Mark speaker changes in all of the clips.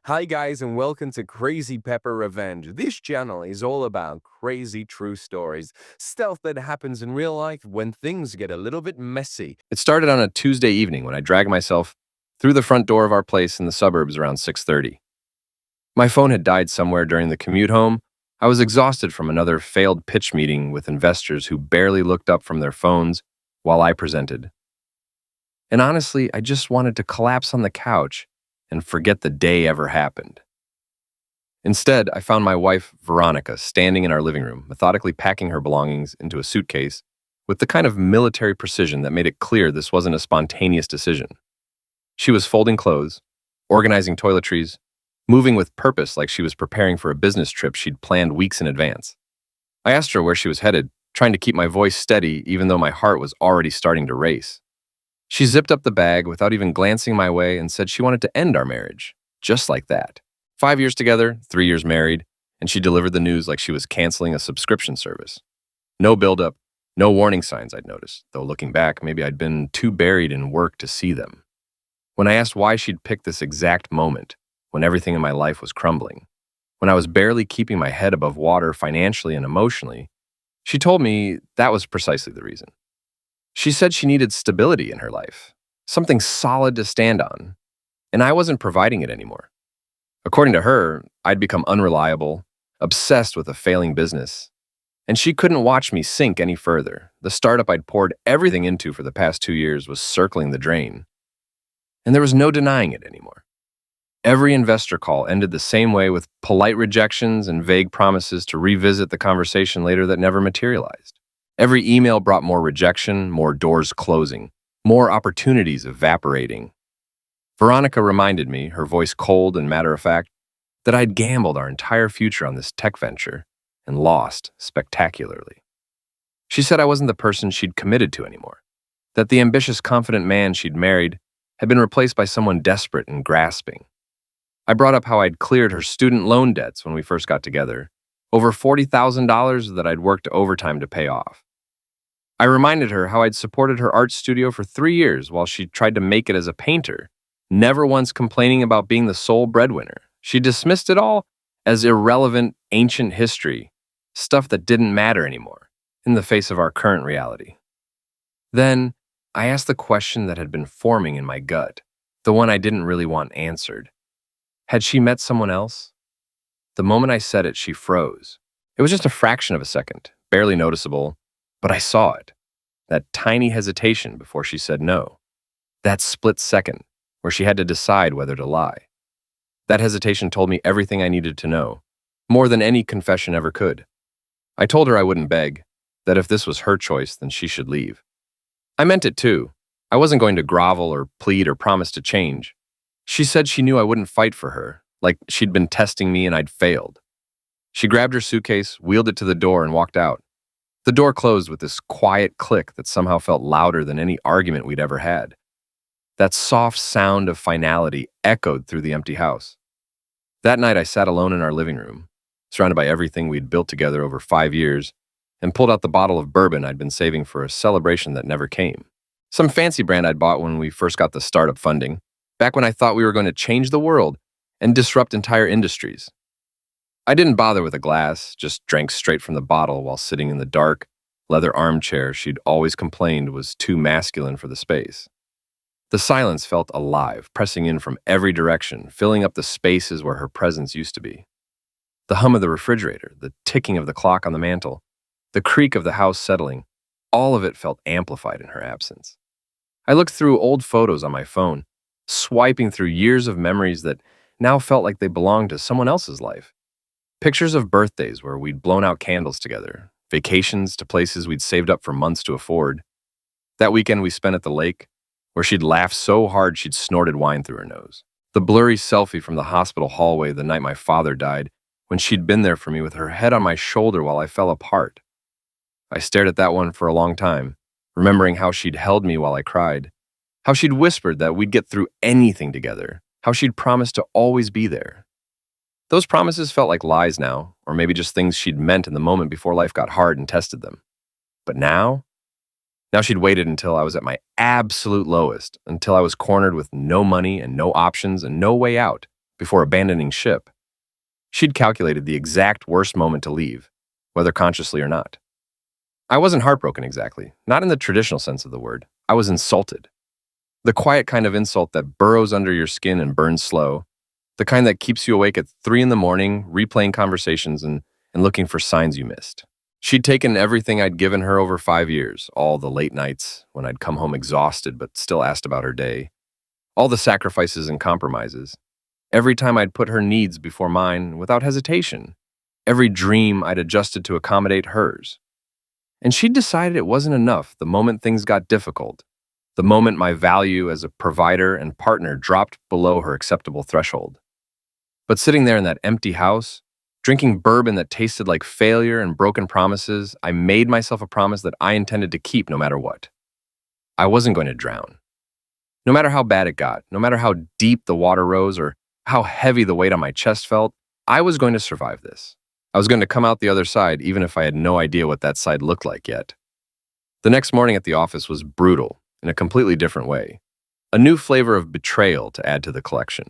Speaker 1: Hi guys and welcome to Crazy Pepper Revenge. This channel is all about crazy true stories, stuff that happens in real life when things get a little bit messy.
Speaker 2: It started on a Tuesday evening when I dragged myself through the front door of our place in the suburbs around 6:30. My phone had died somewhere during the commute home. I was exhausted from another failed pitch meeting with investors who barely looked up from their phones while I presented. And honestly, I just wanted to collapse on the couch and forget the day ever happened. Instead, I found my wife, Veronica, standing in our living room, methodically packing her belongings into a suitcase with the kind of military precision that made it clear this wasn't a spontaneous decision. She was folding clothes, organizing toiletries, moving with purpose like she was preparing for a business trip she'd planned weeks in advance. I asked her where she was headed, trying to keep my voice steady even though my heart was already starting to race. She zipped up the bag without even glancing my way and said she wanted to end our marriage, just like that. 5 years together, 3 years married, and she delivered the news like she was canceling a subscription service. No buildup, no warning signs I'd noticed, though looking back, maybe I'd been too buried in work to see them. When I asked why she'd picked this exact moment, when everything in my life was crumbling, when I was barely keeping my head above water financially and emotionally, she told me that was precisely the reason. She said she needed stability in her life, something solid to stand on, and I wasn't providing it anymore. According to her, I'd become unreliable, obsessed with a failing business, and she couldn't watch me sink any further. The startup I'd poured everything into for the past 2 years was circling the drain, and there was no denying it anymore. Every investor call ended the same way, with polite rejections and vague promises to revisit the conversation later that never materialized. Every email brought more rejection, more doors closing, more opportunities evaporating. Veronica reminded me, her voice cold and matter-of-fact, that I'd gambled our entire future on this tech venture and lost spectacularly. She said I wasn't the person she'd committed to anymore, that the ambitious, confident man she'd married had been replaced by someone desperate and grasping. I brought up how I'd cleared her student loan debts when we first got together, over $40,000 that I'd worked overtime to pay off. I reminded her how I'd supported her art studio for 3 years while she tried to make it as a painter, never once complaining about being the sole breadwinner. She dismissed it all as irrelevant, ancient history, stuff that didn't matter anymore, in the face of our current reality. Then, I asked the question that had been forming in my gut, the one I didn't really want answered. Had she met someone else? The moment I said it, she froze. It was just a fraction of a second, barely noticeable, but I saw it. That tiny hesitation before she said no. That split second where she had to decide whether to lie. That hesitation told me everything I needed to know, more than any confession ever could. I told her I wouldn't beg, that if this was her choice, then she should leave. I meant it too. I wasn't going to grovel or plead or promise to change. She said she knew I wouldn't fight for her, like she'd been testing me and I'd failed. She grabbed her suitcase, wheeled it to the door, and walked out. The door closed with this quiet click that somehow felt louder than any argument we'd ever had. That soft sound of finality echoed through the empty house. That night, I sat alone in our living room, surrounded by everything we'd built together over 5 years, and pulled out the bottle of bourbon I'd been saving for a celebration that never came. Some fancy brand I'd bought when we first got the startup funding, back when I thought we were going to change the world and disrupt entire industries. I didn't bother with a glass, just drank straight from the bottle while sitting in the dark, leather armchair she'd always complained was too masculine for the space. The silence felt alive, pressing in from every direction, filling up the spaces where her presence used to be. The hum of the refrigerator, the ticking of the clock on the mantel, the creak of the house settling, all of it felt amplified in her absence. I looked through old photos on my phone, swiping through years of memories that now felt like they belonged to someone else's life. Pictures of birthdays where we'd blown out candles together, vacations to places we'd saved up for months to afford. That weekend we spent at the lake, where she'd laughed so hard she'd snorted wine through her nose. The blurry selfie from the hospital hallway the night my father died, when she'd been there for me with her head on my shoulder while I fell apart. I stared at that one for a long time, remembering how she'd held me while I cried, how she'd whispered that we'd get through anything together, how she'd promised to always be there. Those promises felt like lies now, or maybe just things she'd meant in the moment before life got hard and tested them. But now she'd waited until I was at my absolute lowest, until I was cornered with no money and no options and no way out, before abandoning ship. She'd calculated the exact worst moment to leave, whether consciously or not. I wasn't heartbroken exactly, not in the traditional sense of the word. I was insulted. The quiet kind of insult that burrows under your skin and burns slow, the kind that keeps you awake at 3 in the morning, replaying conversations and looking for signs you missed. She'd taken everything I'd given her over 5 years, all the late nights when I'd come home exhausted but still asked about her day, all the sacrifices and compromises, every time I'd put her needs before mine without hesitation, every dream I'd adjusted to accommodate hers. And she'd decided it wasn't enough the moment things got difficult, the moment my value as a provider and partner dropped below her acceptable threshold. But sitting there in that empty house, drinking bourbon that tasted like failure and broken promises, I made myself a promise that I intended to keep no matter what. I wasn't going to drown. No matter how bad it got, no matter how deep the water rose or how heavy the weight on my chest felt, I was going to survive this. I was going to come out the other side, even if I had no idea what that side looked like yet. The next morning at the office was brutal in a completely different way. A new flavor of betrayal to add to the collection.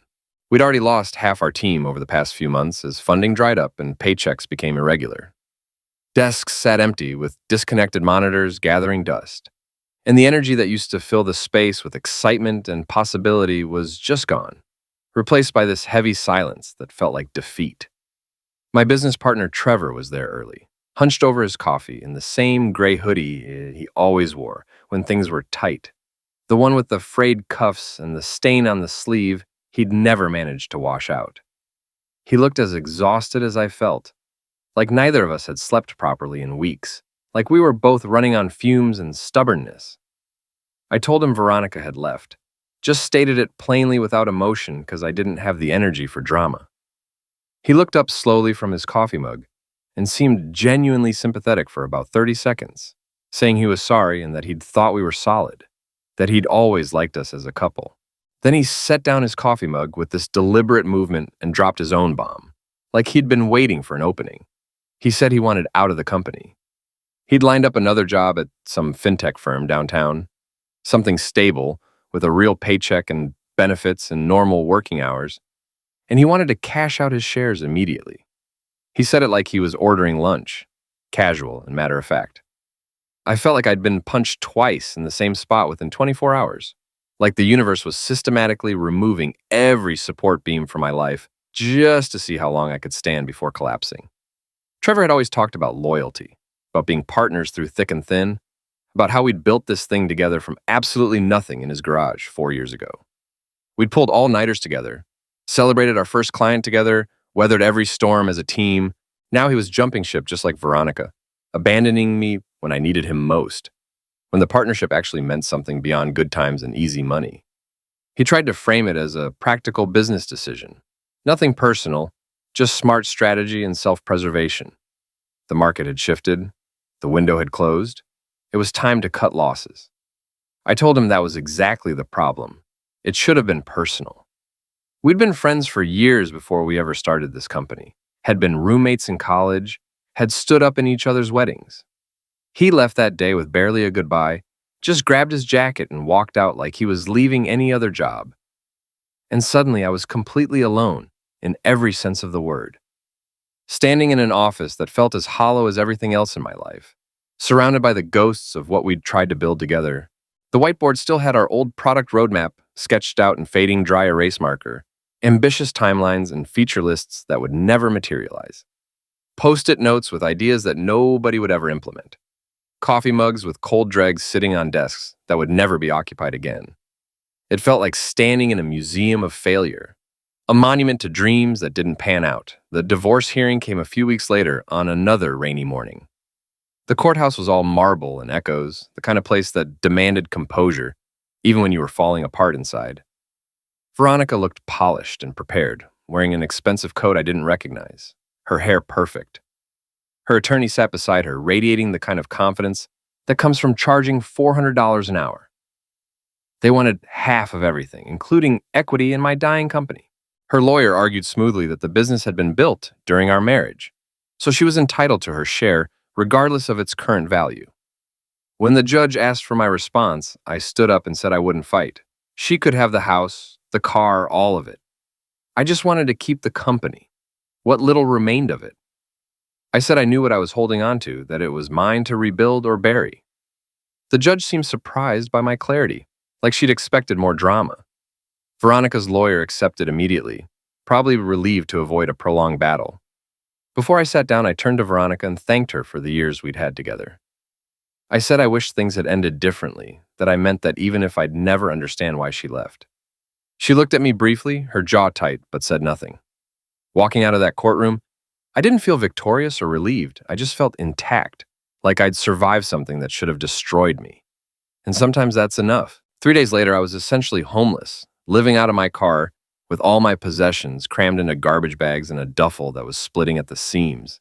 Speaker 2: We'd already lost half our team over the past few months as funding dried up and paychecks became irregular. Desks sat empty with disconnected monitors gathering dust. And the energy that used to fill the space with excitement and possibility was just gone, replaced by this heavy silence that felt like defeat. My business partner Trevor was there early, hunched over his coffee in the same gray hoodie he always wore when things were tight, the one with the frayed cuffs and the stain on the sleeve he'd never managed to wash out. He looked as exhausted as I felt, like neither of us had slept properly in weeks, like we were both running on fumes and stubbornness. I told him Veronica had left, just stated it plainly without emotion because I didn't have the energy for drama. He looked up slowly from his coffee mug and seemed genuinely sympathetic for about 30 seconds, saying he was sorry and that he'd thought we were solid, that he'd always liked us as a couple. Then he set down his coffee mug with this deliberate movement and dropped his own bomb, like he'd been waiting for an opening. He said he wanted out of the company. He'd lined up another job at some fintech firm downtown, something stable with a real paycheck and benefits and normal working hours, and he wanted to cash out his shares immediately. He said it like he was ordering lunch, casual and matter of fact. I felt like I'd been punched twice in the same spot within 24 hours, like the universe was systematically removing every support beam from my life just to see how long I could stand before collapsing. Trevor had always talked about loyalty, about being partners through thick and thin, about how we'd built this thing together from absolutely nothing in his garage 4 years ago. We'd pulled all-nighters together, celebrated our first client together, weathered every storm as a team. Now he was jumping ship just like Veronica, abandoning me when I needed him most, when the partnership actually meant something beyond good times and easy money. He tried to frame it as a practical business decision. Nothing personal, just smart strategy and self-preservation. The market had shifted. The window had closed. It was time to cut losses. I told him that was exactly the problem. It should have been personal. We'd been friends for years before we ever started this company, had been roommates in college, had stood up in each other's weddings. He left that day with barely a goodbye, just grabbed his jacket and walked out like he was leaving any other job. And suddenly I was completely alone, in every sense of the word. Standing in an office that felt as hollow as everything else in my life, surrounded by the ghosts of what we'd tried to build together. The whiteboard still had our old product roadmap sketched out in fading dry erase marker, ambitious timelines and feature lists that would never materialize. Post-it notes with ideas that nobody would ever implement. Coffee mugs with cold dregs sitting on desks that would never be occupied again. It felt like standing in a museum of failure, a monument to dreams that didn't pan out. The divorce hearing came a few weeks later on another rainy morning. The courthouse was all marble and echoes, the kind of place that demanded composure, even when you were falling apart inside. Veronica looked polished and prepared, wearing an expensive coat I didn't recognize, her hair perfect. Her attorney sat beside her, radiating the kind of confidence that comes from charging $400 an hour. They wanted half of everything, including equity in my dying company. Her lawyer argued smoothly that the business had been built during our marriage, so she was entitled to her share regardless of its current value. When the judge asked for my response, I stood up and said I wouldn't fight. She could have the house, the car, all of it. I just wanted to keep the company, what little remained of it. I said I knew what I was holding on to, that it was mine to rebuild or bury. The judge seemed surprised by my clarity, like she'd expected more drama. Veronica's lawyer accepted immediately, probably relieved to avoid a prolonged battle. Before I sat down, I turned to Veronica and thanked her for the years we'd had together. I said I wished things had ended differently, that I meant that even if I'd never understand why she left. She looked at me briefly, her jaw tight, but said nothing. Walking out of that courtroom, I didn't feel victorious or relieved. I just felt intact, like I'd survived something that should have destroyed me. And sometimes that's enough. 3 days later, I was essentially homeless, living out of my car with all my possessions crammed into garbage bags and a duffel that was splitting at the seams.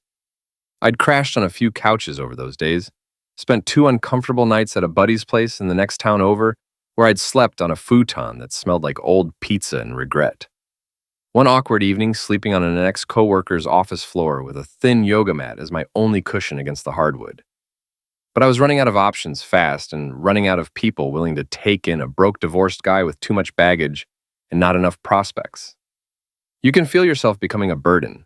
Speaker 2: I'd crashed on a few couches over those days, spent 2 uncomfortable nights at a buddy's place in the next town over, where I'd slept on a futon that smelled like old pizza and regret. One awkward evening, sleeping on an ex-coworker's office floor with a thin yoga mat as my only cushion against the hardwood. But I was running out of options fast and running out of people willing to take in a broke divorced guy with too much baggage and not enough prospects. You can feel yourself becoming a burden,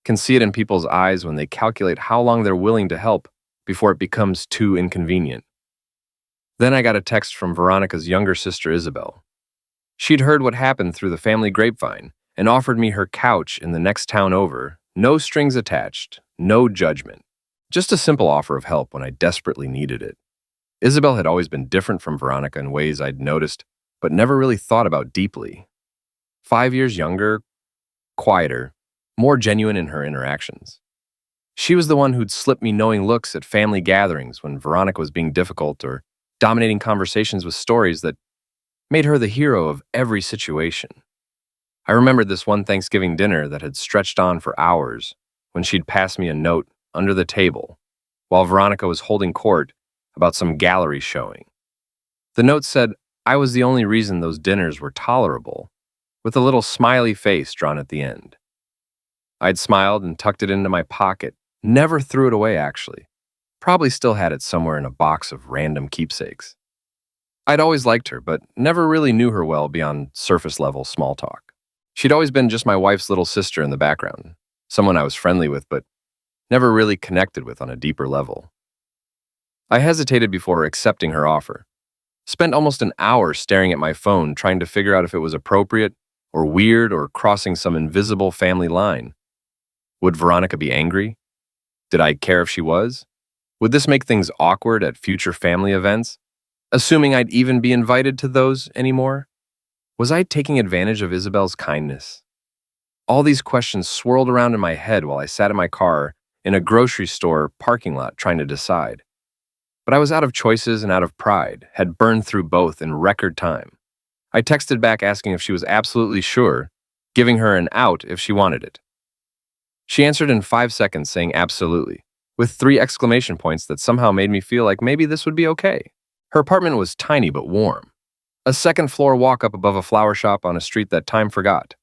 Speaker 2: can see it in people's eyes when they calculate how long they're willing to help before it becomes too inconvenient. Then I got a text from Veronica's younger sister, Isabel. She'd heard what happened through the family grapevine and offered me her couch in the next town over, no strings attached, no judgment. Just a simple offer of help when I desperately needed it. Isabel had always been different from Veronica in ways I'd noticed, but never really thought about deeply. 5 years younger, quieter, more genuine in her interactions. She was the one who'd slip me knowing looks at family gatherings when Veronica was being difficult or dominating conversations with stories that made her the hero of every situation. I remembered this one Thanksgiving dinner that had stretched on for hours when she'd passed me a note under the table while Veronica was holding court about some gallery showing. The note said I was the only reason those dinners were tolerable, with a little smiley face drawn at the end. I'd smiled and tucked it into my pocket, never threw it away actually. Probably still had it somewhere in a box of random keepsakes. I'd always liked her, but never really knew her well beyond surface-level small talk. She'd always been just my wife's little sister in the background, someone I was friendly with but never really connected with on a deeper level. I hesitated before accepting her offer. Spent almost an hour staring at my phone trying to figure out if it was appropriate or weird or crossing some invisible family line. Would Veronica be angry? Did I care if she was? Would this make things awkward at future family events? Assuming I'd even be invited to those anymore? Was I taking advantage of Isabel's kindness? All these questions swirled around in my head while I sat in my car in a grocery store parking lot trying to decide. But I was out of choices and out of pride, had burned through both in record time. I texted back asking if she was absolutely sure, giving her an out if she wanted it. She answered in 5 seconds saying absolutely, with 3 exclamation points that somehow made me feel like maybe this would be okay. Her apartment was tiny but warm. A second-floor walk-up above a flower shop on a street that time forgot.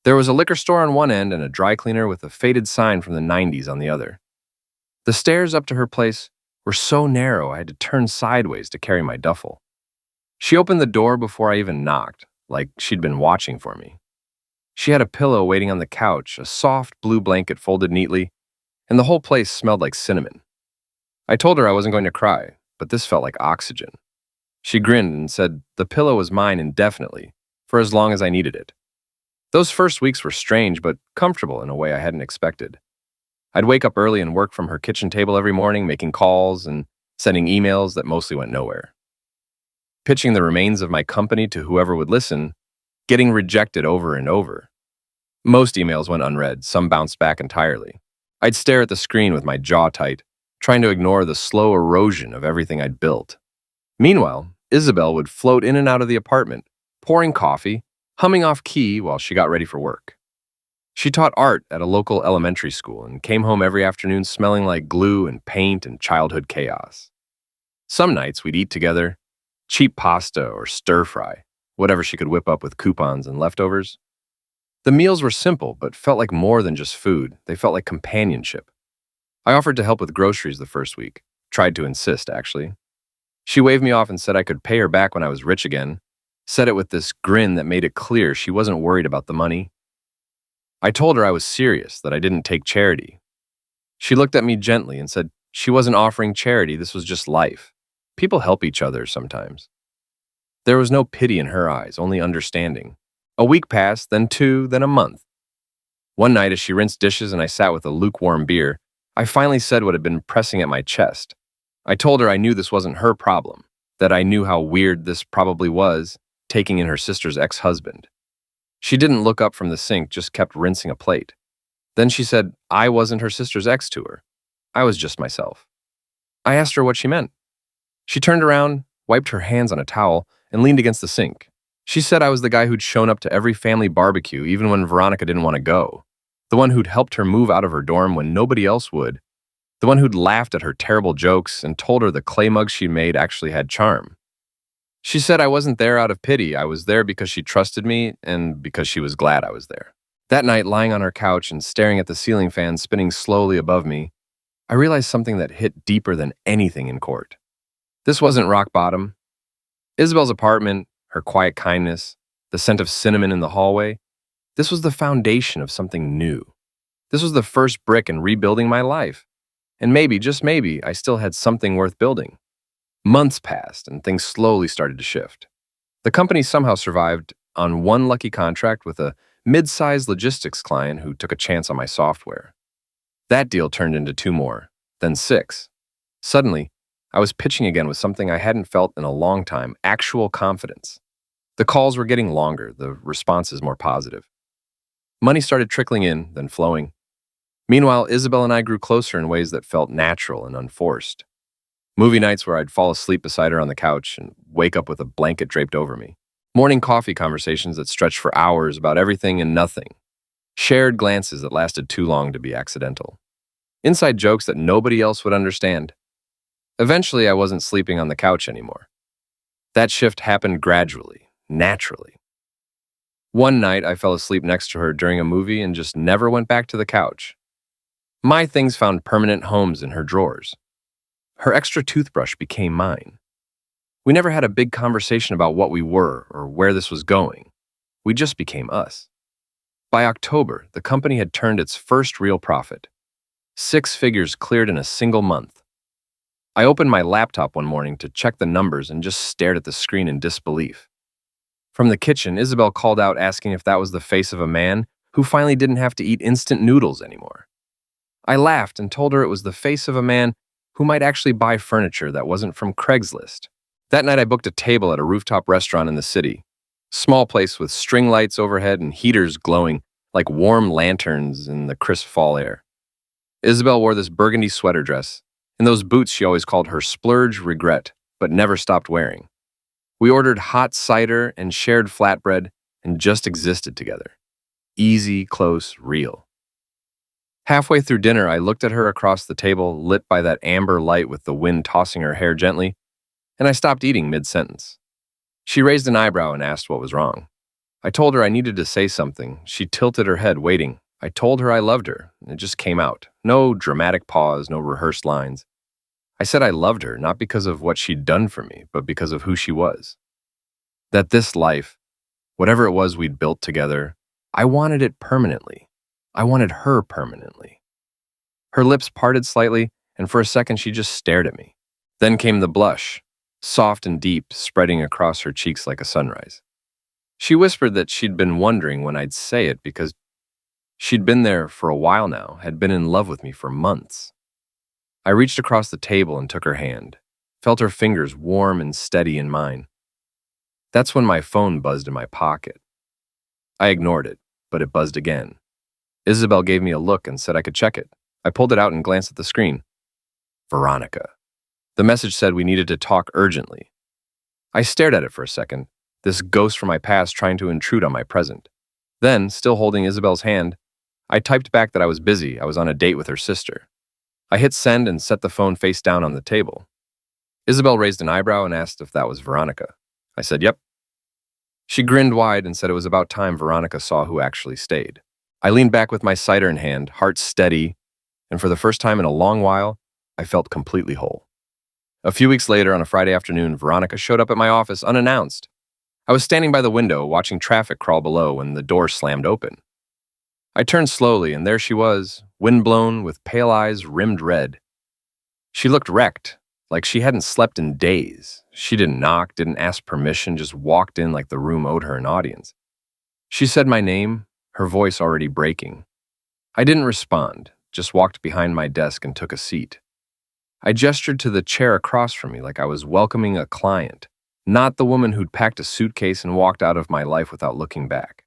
Speaker 2: There was a liquor store on one end and a dry cleaner with a faded sign from the 90s on the other. The stairs up to her place were so narrow I had to turn sideways to carry my duffel. She opened the door before I even knocked, like she'd been watching for me. She had a pillow waiting on the couch, a soft blue blanket folded neatly, and the whole place smelled like cinnamon. I told her I wasn't going to cry, but this felt like oxygen. She grinned and said the pillow was mine indefinitely, for as long as I needed it. Those first weeks were strange but comfortable in a way I hadn't expected. I'd wake up early and work from her kitchen table every morning, making calls and sending emails that mostly went nowhere. Pitching the remains of my company to whoever would listen, getting rejected over and over. Most emails went unread, some bounced back entirely. I'd stare at the screen with my jaw tight, trying to ignore the slow erosion of everything I'd built. Meanwhile, Isabel would float in and out of the apartment, pouring coffee, humming off key while she got ready for work. She taught art at a local elementary school and came home every afternoon smelling like glue and paint and childhood chaos. Some nights we'd eat together, cheap pasta or stir-fry, whatever she could whip up with coupons and leftovers. The meals were simple, but felt like more than just food. They felt like companionship. I offered to help with groceries the first week, tried to insist, actually. She waved me off and said I could pay her back when I was rich again, said it with this grin that made it clear she wasn't worried about the money, I told her I was serious, that I didn't take charity. She looked at me gently and said she wasn't offering charity, this was just life. People help each other sometimes. There was no pity in her eyes, only understanding. A week passed, then two, then a month. One night, as she rinsed dishes and I sat with a lukewarm beer, I finally said what had been pressing at my chest. I told her I knew this wasn't her problem, that I knew how weird this probably was, taking in her sister's ex-husband. She didn't look up from the sink, just kept rinsing a plate. Then she said I wasn't her sister's ex to her. I was just myself. I asked her what she meant. She turned around, wiped her hands on a towel, and leaned against the sink. She said I was the guy who'd shown up to every family barbecue, even when Veronica didn't want to go. The one who'd helped her move out of her dorm when nobody else would. The one who'd laughed at her terrible jokes and told her the clay mugs she made actually had charm. She said I wasn't there out of pity. I was there because she trusted me and because she was glad I was there. That night, lying on her couch and staring at the ceiling fan spinning slowly above me, I realized something that hit deeper than anything in court. This wasn't rock bottom. Isabel's apartment, her quiet kindness, the scent of cinnamon in the hallway, this was the foundation of something new. This was the first brick in rebuilding my life. And maybe, just maybe, I still had something worth building. Months passed and things slowly started to shift. The company somehow survived on one lucky contract with a mid-sized logistics client who took a chance on my software. That deal turned into two more, then six. Suddenly, I was pitching again with something I hadn't felt in a long time, actual confidence. The calls were getting longer, the responses more positive. Money started trickling in, then flowing. Meanwhile, Isabel and I grew closer in ways that felt natural and unforced. Movie nights where I'd fall asleep beside her on the couch and wake up with a blanket draped over me. Morning coffee conversations that stretched for hours about everything and nothing. Shared glances that lasted too long to be accidental. Inside jokes that nobody else would understand. Eventually, I wasn't sleeping on the couch anymore. That shift happened gradually, naturally. One night, I fell asleep next to her during a movie and just never went back to the couch. My things found permanent homes in her drawers. Her extra toothbrush became mine. We never had a big conversation about what we were or where this was going. We just became us. By October, the company had turned its first real profit. 6 figures cleared in a single month. I opened my laptop one morning to check the numbers and just stared at the screen in disbelief. From the kitchen, Isabel called out asking if that was the face of a man who finally didn't have to eat instant noodles anymore. I laughed and told her it was the face of a man who might actually buy furniture that wasn't from Craigslist. That night I booked a table at a rooftop restaurant in the city. Small place with string lights overhead and heaters glowing like warm lanterns in the crisp fall air. Isabel wore this burgundy sweater dress and those boots she always called her splurge regret, but never stopped wearing. We ordered hot cider and shared flatbread and just existed together. Easy, close, real. Halfway through dinner, I looked at her across the table, lit by that amber light with the wind tossing her hair gently, and I stopped eating mid-sentence. She raised an eyebrow and asked what was wrong. I told her I needed to say something. She tilted her head, waiting. I told her I loved her, and it just came out. No dramatic pause, no rehearsed lines. I said I loved her, not because of what she'd done for me, but because of who she was. That this life, whatever it was we'd built together, I wanted it permanently. I wanted her permanently. Her lips parted slightly, and for a second she just stared at me. Then came the blush, soft and deep, spreading across her cheeks like a sunrise. She whispered that she'd been wondering when I'd say it because she'd been there for a while now, had been in love with me for months. I reached across the table and took her hand, felt her fingers warm and steady in mine. That's when my phone buzzed in my pocket. I ignored it, but it buzzed again. Isabel gave me a look and said I could check it. I pulled it out and glanced at the screen. Veronica. The message said we needed to talk urgently. I stared at it for a second, this ghost from my past trying to intrude on my present. Then, still holding Isabel's hand, I typed back that I was busy. I was on a date with her sister. I hit send and set the phone face down on the table. Isabel raised an eyebrow and asked if that was Veronica. I said, yep. She grinned wide and said it was about time Veronica saw who actually stayed. I leaned back with my cider in hand, heart steady, and for the first time in a long while, I felt completely whole. A few weeks later, on a Friday afternoon, Veronica showed up at my office unannounced. I was standing by the window, watching traffic crawl below when the door slammed open. I turned slowly, and there she was, windblown, with pale eyes rimmed red. She looked wrecked, like she hadn't slept in days. She didn't knock, didn't ask permission, just walked in like the room owed her an audience. She said my name, her voice already breaking. I didn't respond, just walked behind my desk and took a seat. I gestured to the chair across from me like I was welcoming a client, not the woman who'd packed a suitcase and walked out of my life without looking back.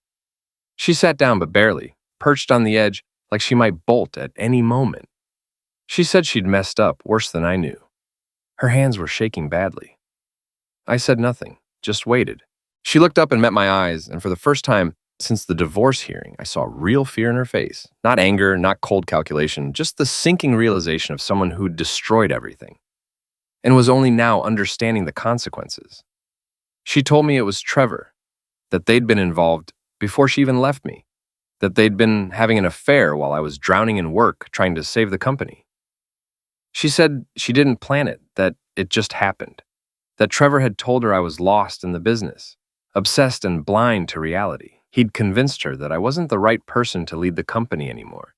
Speaker 2: She sat down, but barely, perched on the edge like she might bolt at any moment. She said she'd messed up worse than I knew. Her hands were shaking badly. I said nothing, just waited. She looked up and met my eyes, and for the first time since the divorce hearing, I saw real fear in her face. Not anger, not cold calculation, just the sinking realization of someone who'd destroyed everything and was only now understanding the consequences. She told me it was Trevor, that they'd been involved before she even left me, that they'd been having an affair while I was drowning in work trying to save the company. She said she didn't plan it, that it just happened, that Trevor had told her I was lost in the business, obsessed and blind to reality. He'd convinced her that I wasn't the right person to lead the company anymore,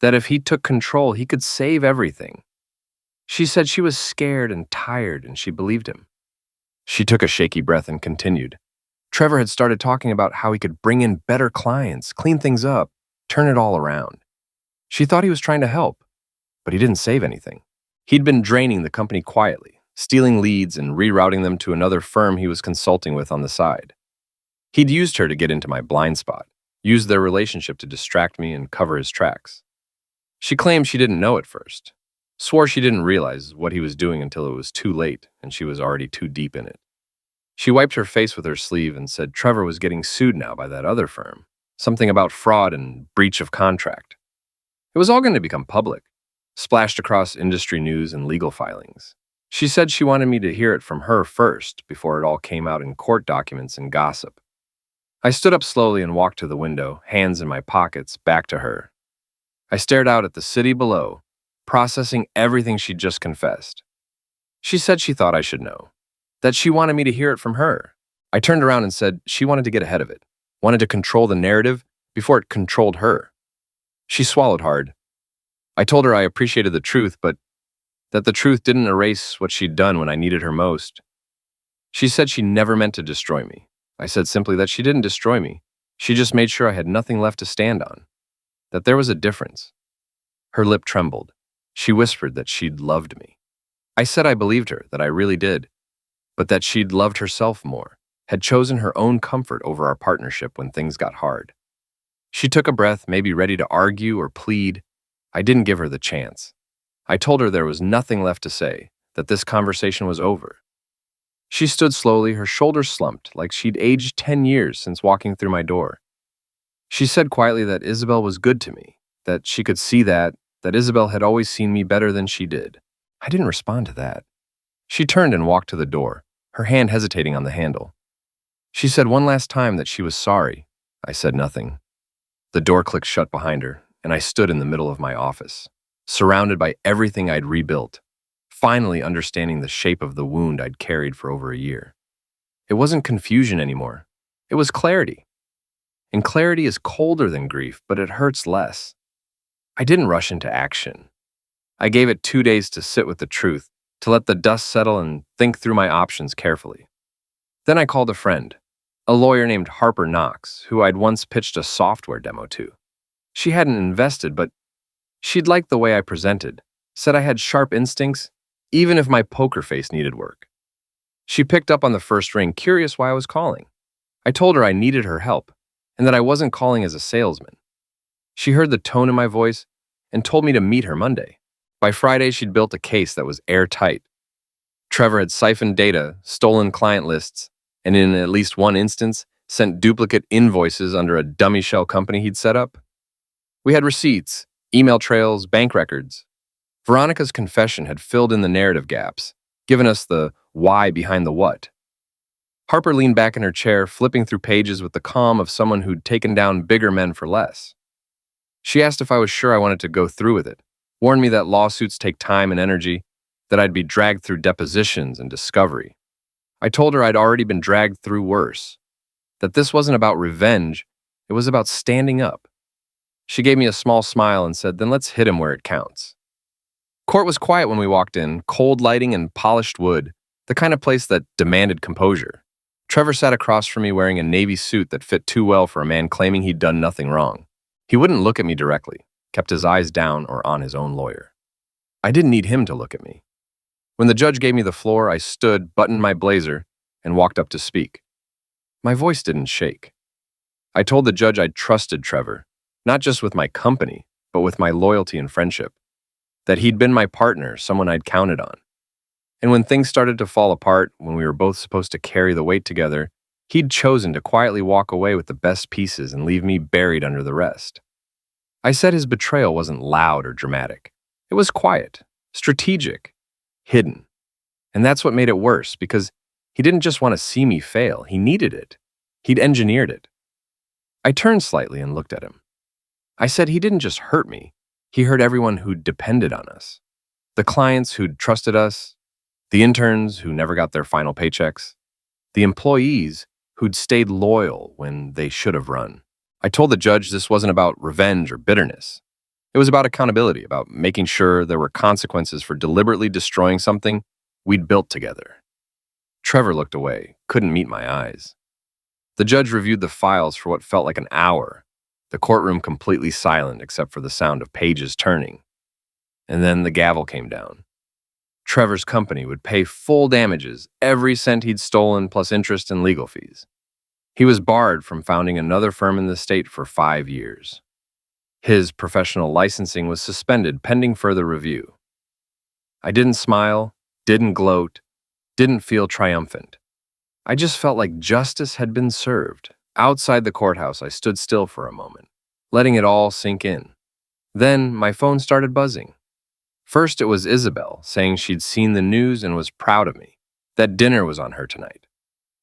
Speaker 2: that if he took control, he could save everything. She said she was scared and tired, and she believed him. She took a shaky breath and continued. Trevor had started talking about how he could bring in better clients, clean things up, turn it all around. She thought he was trying to help, but he didn't save anything. He'd been draining the company quietly, stealing leads and rerouting them to another firm he was consulting with on the side. He'd used her to get into my blind spot, used their relationship to distract me and cover his tracks. She claimed she didn't know at first, swore she didn't realize what he was doing until it was too late and she was already too deep in it. She wiped her face with her sleeve and said Trevor was getting sued now by that other firm, something about fraud and breach of contract. It was all going to become public, splashed across industry news and legal filings. She said she wanted me to hear it from her first before it all came out in court documents and gossip. I stood up slowly and walked to the window, hands in my pockets, back to her. I stared out at the city below, processing everything she'd just confessed. She said she thought I should know, that she wanted me to hear it from her. I turned around and said she wanted to get ahead of it, wanted to control the narrative before it controlled her. She swallowed hard. I told her I appreciated the truth, but that the truth didn't erase what she'd done when I needed her most. She said she never meant to destroy me. I said simply that she didn't destroy me. She just made sure I had nothing left to stand on, that there was a difference. Her lip trembled. She whispered that she'd loved me. I said I believed her, that I really did, but that she'd loved herself more, had chosen her own comfort over our partnership when things got hard. She took a breath, maybe ready to argue or plead. I didn't give her the chance. I told her there was nothing left to say, that this conversation was over. She stood slowly, her shoulders slumped, like she'd aged 10 years since walking through my door. She said quietly that Isabel was good to me, that she could see that Isabel had always seen me better than she did. I didn't respond to that. She turned and walked to the door, her hand hesitating on the handle. She said one last time that she was sorry. I said nothing. The door clicked shut behind her, and I stood in the middle of my office, surrounded by everything I'd rebuilt, finally understanding the shape of the wound I'd carried for over a year. It wasn't confusion anymore. It was clarity. And clarity is colder than grief, but it hurts less. I didn't rush into action. I gave it 2 days to sit with the truth, to let the dust settle and think through my options carefully. Then I called a friend, a lawyer named Harper Knox, who I'd once pitched a software demo to. She hadn't invested, but she'd liked the way I presented, said I had sharp instincts, even if my poker face needed work. She picked up on the first ring, curious why I was calling. I told her I needed her help, and that I wasn't calling as a salesman. She heard the tone in my voice and told me to meet her Monday. By Friday, she'd built a case that was airtight. Trevor had siphoned data, stolen client lists, and in at least one instance, sent duplicate invoices under a dummy shell company he'd set up. We had receipts, email trails, bank records. Veronica's confession had filled in the narrative gaps, given us the why behind the what. Harper leaned back in her chair, flipping through pages with the calm of someone who'd taken down bigger men for less. She asked if I was sure I wanted to go through with it, warned me that lawsuits take time and energy, that I'd be dragged through depositions and discovery. I told her I'd already been dragged through worse, that this wasn't about revenge, it was about standing up. She gave me a small smile and said, "Then let's hit him where it counts." Court was quiet when we walked in, cold lighting and polished wood, the kind of place that demanded composure. Trevor sat across from me wearing a navy suit that fit too well for a man claiming he'd done nothing wrong. He wouldn't look at me directly, kept his eyes down or on his own lawyer. I didn't need him to look at me. When the judge gave me the floor, I stood, buttoned my blazer, and walked up to speak. My voice didn't shake. I told the judge I'd trusted Trevor, not just with my company, but with my loyalty and friendship. That he'd been my partner, someone I'd counted on. And when things started to fall apart, when we were both supposed to carry the weight together, he'd chosen to quietly walk away with the best pieces and leave me buried under the rest. I said his betrayal wasn't loud or dramatic. It was quiet, strategic, hidden. And that's what made it worse, because he didn't just want to see me fail, he needed it. He'd engineered it. I turned slightly and looked at him. I said he didn't just hurt me, he hurt everyone who'd depended on us. The clients who'd trusted us, the interns who never got their final paychecks, the employees who'd stayed loyal when they should have run. I told the judge this wasn't about revenge or bitterness. It was about accountability, about making sure there were consequences for deliberately destroying something we'd built together. Trevor looked away, couldn't meet my eyes. The judge reviewed the files for what felt like an hour, the courtroom completely silent except for the sound of pages turning. And then the gavel came down. Trevor's company would pay full damages, every cent he'd stolen plus interest and legal fees. He was barred from founding another firm in the state for 5 years. His professional licensing was suspended pending further review. I didn't smile, didn't gloat, didn't feel triumphant. I just felt like justice had been served. Outside the courthouse, I stood still for a moment, letting it all sink in. Then my phone started buzzing. First, it was Isabel, saying she'd seen the news and was proud of me, that dinner was on her tonight.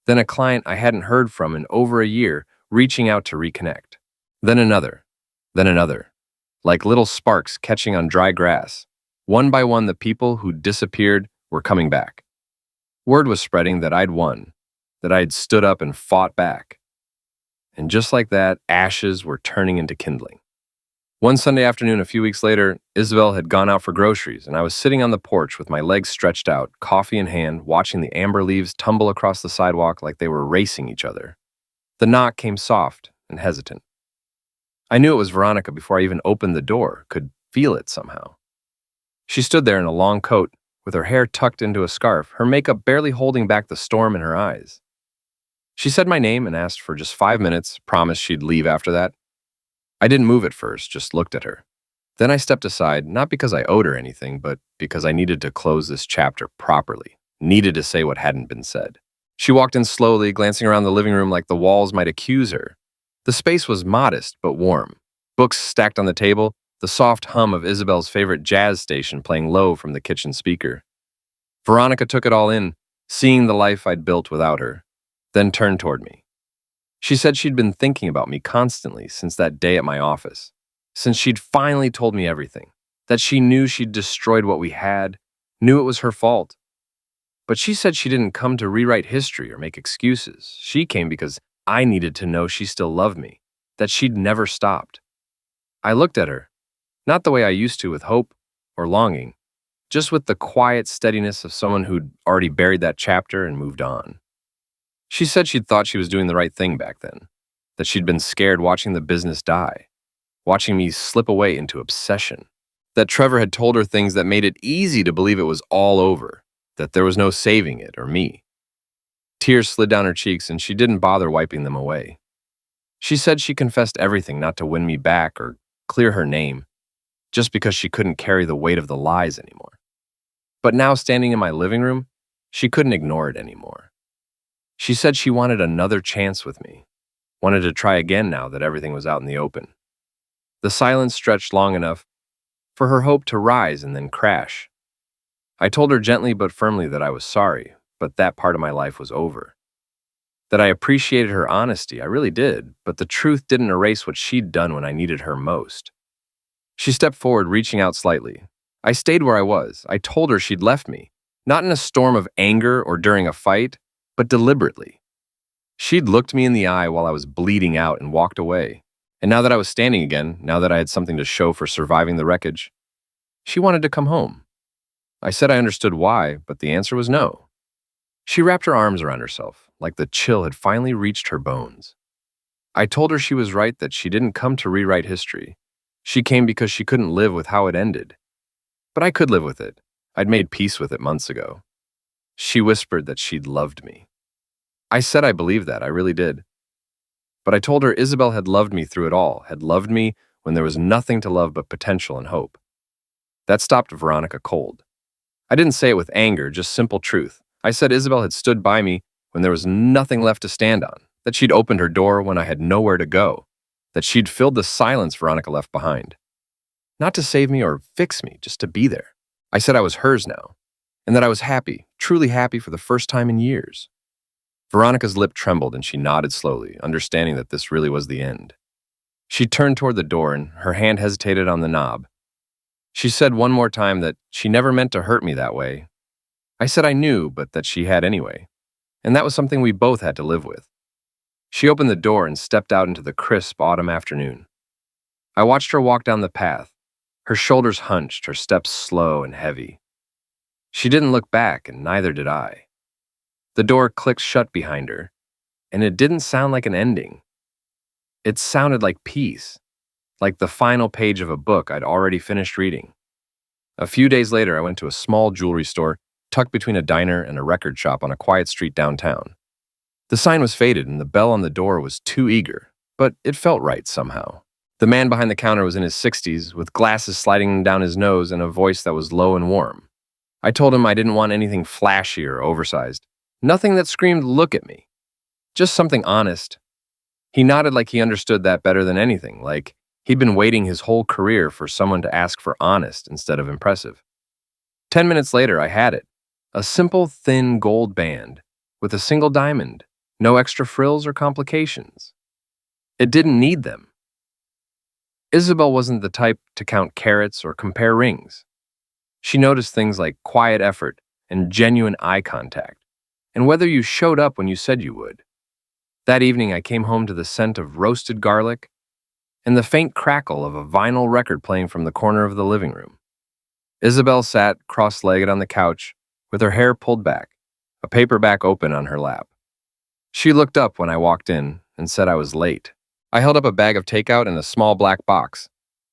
Speaker 2: Then a client I hadn't heard from in over a year, reaching out to reconnect. Then another, like little sparks catching on dry grass. One by one, the people who'd disappeared were coming back. Word was spreading that I'd won, that I'd stood up and fought back. And just like that, ashes were turning into kindling. One Sunday afternoon, a few weeks later, Isabel had gone out for groceries, and I was sitting on the porch with my legs stretched out, coffee in hand, watching the amber leaves tumble across the sidewalk like they were racing each other. The knock came soft and hesitant. I knew it was Veronica before I even opened the door, could feel it somehow. She stood there in a long coat, with her hair tucked into a scarf, her makeup barely holding back the storm in her eyes. She said my name and asked for just 5 minutes, promised she'd leave after that. I didn't move at first, just looked at her. Then I stepped aside, not because I owed her anything, but because I needed to close this chapter properly, needed to say what hadn't been said. She walked in slowly, glancing around the living room like the walls might accuse her. The space was modest but warm. Books stacked on the table, the soft hum of Isabel's favorite jazz station playing low from the kitchen speaker. Veronica took it all in, seeing the life I'd built without her, then turned toward me. She said she'd been thinking about me constantly since that day at my office, since she'd finally told me everything, that she knew she'd destroyed what we had, knew it was her fault. But she said she didn't come to rewrite history or make excuses. She came because I needed to know she still loved me, that she'd never stopped. I looked at her, not the way I used to with hope or longing, just with the quiet steadiness of someone who'd already buried that chapter and moved on. She said she'd thought she was doing the right thing back then, that she'd been scared watching the business die, watching me slip away into obsession, that Trevor had told her things that made it easy to believe it was all over, that there was no saving it or me. Tears slid down her cheeks and she didn't bother wiping them away. She said she confessed everything not to win me back or clear her name, just because she couldn't carry the weight of the lies anymore. But now standing in my living room, she couldn't ignore it anymore. She said she wanted another chance with me, wanted to try again now that everything was out in the open. The silence stretched long enough for her hope to rise and then crash. I told her gently but firmly that I was sorry, but that part of my life was over. That I appreciated her honesty, I really did, but the truth didn't erase what she'd done when I needed her most. She stepped forward, reaching out slightly. I stayed where I was. I told her she'd left me, not in a storm of anger or during a fight, but deliberately. She'd looked me in the eye while I was bleeding out and walked away, And now that I was standing again, now that I had something to show for surviving the wreckage, she wanted to come home. I said I understood why, but the answer was no. She wrapped her arms around herself, like the chill had finally reached her bones. I told her she was right, that she didn't come to rewrite history. She came because she couldn't live with how it ended. But I could live with it. I'd made peace with it months ago. She whispered that she'd loved me. I said I believed that, I really did. But I told her Isabel had loved me through it all, had loved me when there was nothing to love but potential and hope. That stopped Veronica cold. I didn't say it with anger, just simple truth. I said Isabel had stood by me when there was nothing left to stand on, that she'd opened her door when I had nowhere to go, that she'd filled the silence Veronica left behind. Not to save me or fix me, just to be there. I said I was hers now, and that I was happy, truly happy for the first time in years. Veronica's lip trembled and she nodded slowly, understanding that this really was the end. She turned toward the door and her hand hesitated on the knob. She said one more time that she never meant to hurt me that way. I said I knew, but that she had anyway, and that was something we both had to live with. She opened the door and stepped out into the crisp autumn afternoon. I watched her walk down the path, her shoulders hunched, her steps slow and heavy. She didn't look back, and neither did I. The door clicked shut behind her, and it didn't sound like an ending. It sounded like peace, like the final page of a book I'd already finished reading. A few days later, I went to a small jewelry store tucked between a diner and a record shop on a quiet street downtown. The sign was faded and the bell on the door was too eager, but it felt right somehow. The man behind the counter was in his 60s, with glasses sliding down his nose and a voice that was low and warm. I told him I didn't want anything flashy or oversized. Nothing that screamed, "Look at me." Just something honest. He nodded like he understood that better than anything, like he'd been waiting his whole career for someone to ask for honest instead of impressive. 10 minutes later, I had it. A simple, thin gold band with a single diamond, no extra frills or complications. It didn't need them. Isabel wasn't the type to count carats or compare rings. She noticed things like quiet effort and genuine eye contact, and whether you showed up when you said you would. That evening, I came home to the scent of roasted garlic and the faint crackle of a vinyl record playing from the corner of the living room. Isabel sat cross-legged on the couch with her hair pulled back, a paperback open on her lap. She looked up when I walked in and said I was late. I held up a bag of takeout and a small black box,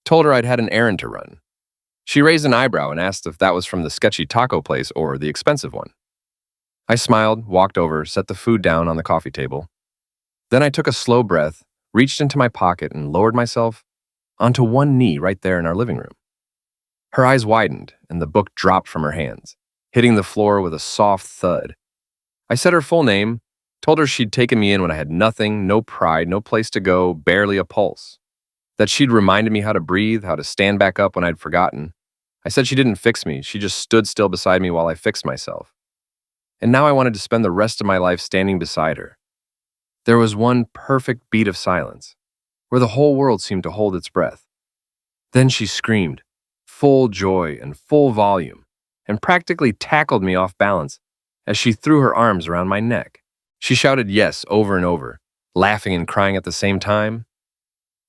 Speaker 2: told her I'd had an errand to run. She raised an eyebrow and asked if that was from the sketchy taco place or the expensive one. I smiled, walked over, set the food down on the coffee table. Then I took a slow breath, reached into my pocket, and lowered myself onto one knee right there in our living room. Her eyes widened, and the book dropped from her hands, hitting the floor with a soft thud. I said her full name, told her she'd taken me in when I had nothing, no pride, no place to go, barely a pulse. That she'd reminded me how to breathe, how to stand back up when I'd forgotten. I said she didn't fix me, she just stood still beside me while I fixed myself. And now I wanted to spend the rest of my life standing beside her. There was one perfect beat of silence, where the whole world seemed to hold its breath. Then she screamed, full joy and full volume, and practically tackled me off balance as she threw her arms around my neck. She shouted yes over and over, laughing and crying at the same time.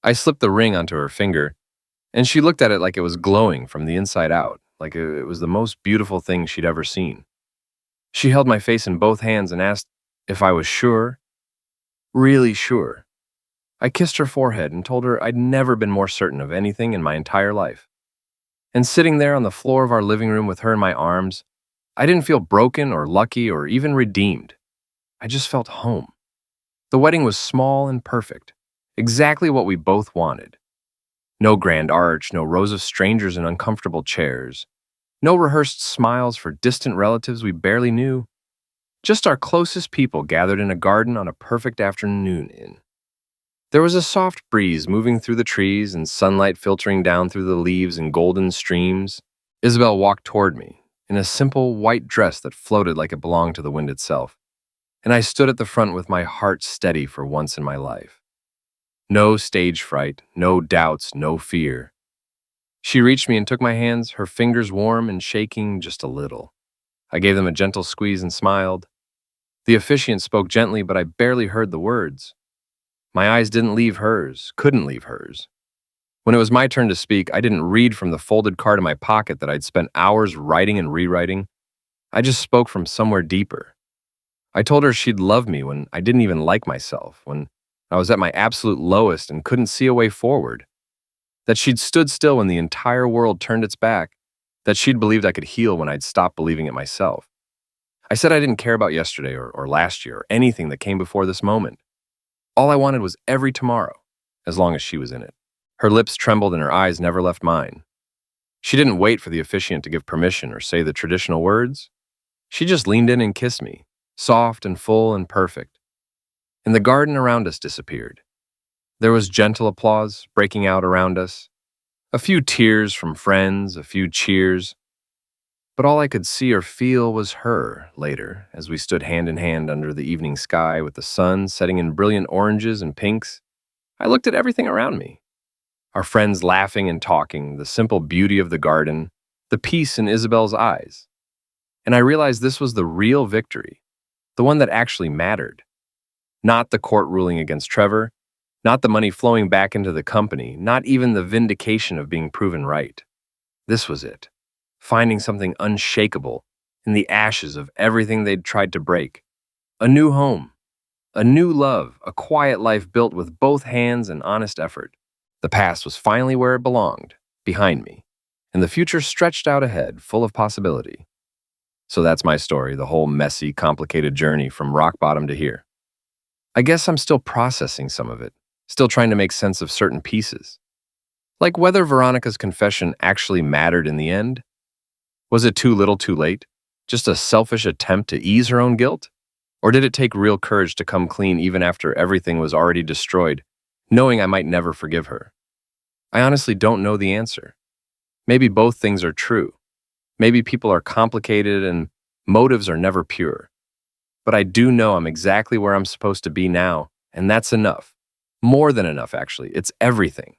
Speaker 2: I slipped the ring onto her finger, and she looked at it like it was glowing from the inside out, like it was the most beautiful thing she'd ever seen. She held my face in both hands and asked if I was sure, really sure. I kissed her forehead and told her I'd never been more certain of anything in my entire life. And sitting there on the floor of our living room with her in my arms, I didn't feel broken or lucky or even redeemed. I just felt home. The wedding was small and perfect, exactly what we both wanted. No grand arch, no rows of strangers in uncomfortable chairs, no rehearsed smiles for distant relatives we barely knew. Just our closest people gathered in a garden on a perfect afternoon. There was a soft breeze moving through the trees and sunlight filtering down through the leaves in golden streams. Isabel walked toward me in a simple white dress that floated like it belonged to the wind itself, and I stood at the front with my heart steady for once in my life. No stage fright, no doubts, no fear. She reached me and took my hands, her fingers warm and shaking just a little. I gave them a gentle squeeze and smiled. The officiant spoke gently, but I barely heard the words. My eyes didn't leave hers, couldn't leave hers. When it was my turn to speak, I didn't read from the folded card in my pocket that I'd spent hours writing and rewriting. I just spoke from somewhere deeper. I told her she'd love me when I didn't even like myself, when I was at my absolute lowest and couldn't see a way forward. That she'd stood still when the entire world turned its back. That she'd believed I could heal when I'd stopped believing it myself. I said I didn't care about yesterday or last year or anything that came before this moment. All I wanted was every tomorrow, as long as she was in it. Her lips trembled and her eyes never left mine. She didn't wait for the officiant to give permission or say the traditional words. She just leaned in and kissed me, soft and full and perfect. And the garden around us disappeared. There was gentle applause breaking out around us, a few tears from friends, a few cheers. But all I could see or feel was her later, as we stood hand in hand under the evening sky with the sun setting in brilliant oranges and pinks. I looked at everything around me. Our friends laughing and talking, the simple beauty of the garden, the peace in Isabel's eyes. And I realized this was the real victory, the one that actually mattered. Not the court ruling against Trevor, not the money flowing back into the company, not even the vindication of being proven right. This was it, finding something unshakable in the ashes of everything they'd tried to break. A new home, a new love, a quiet life built with both hands and honest effort. The past was finally where it belonged, behind me, and the future stretched out ahead, full of possibility. So that's my story, the whole messy, complicated journey from rock bottom to here. I guess I'm still processing some of it, still trying to make sense of certain pieces. Like whether Veronica's confession actually mattered in the end. Was it too little too late? Just a selfish attempt to ease her own guilt? Or did it take real courage to come clean even after everything was already destroyed, knowing I might never forgive her? I honestly don't know the answer. Maybe both things are true. Maybe people are complicated and motives are never pure. But I do know I'm exactly where I'm supposed to be now, and that's enough. More than enough, actually. It's everything.